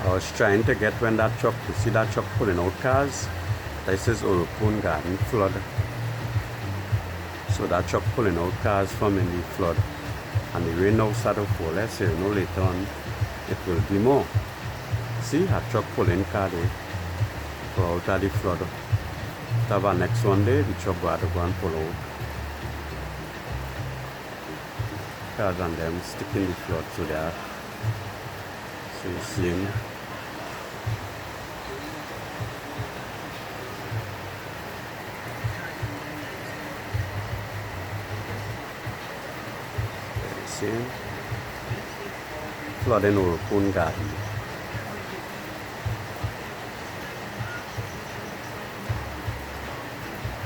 I was trying to get when that truck, you see that truck pulling out cars? This is Oropune Garden flood. So that truck pulling out cars from in the flood. And the rain now started to fall. Let's say, later on, it will be more. See, that truck pulling car there. Go out of the flood. Have our next one day, the truck got to go and pull out. Cars and them stick in the flood, so they are. So you see him. See him? Flood in Oropune Garden.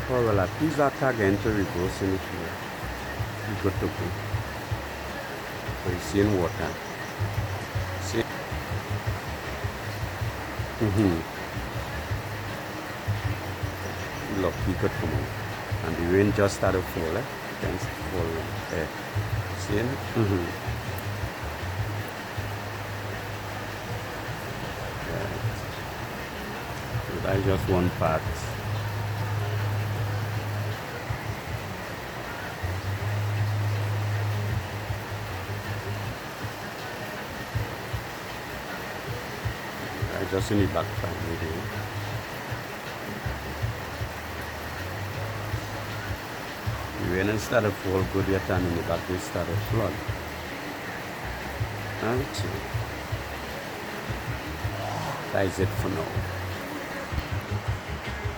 Oh, well, at least that car getting to reverse in it here. You good to go. So you see in water. See? Look, he could come out. And the rain just started to fall, Then fall there. See it? Right. So that's just one part. Just in the back family here. The rain instead of fall good yet, and in the back they started flood. Alright, so that is it for now.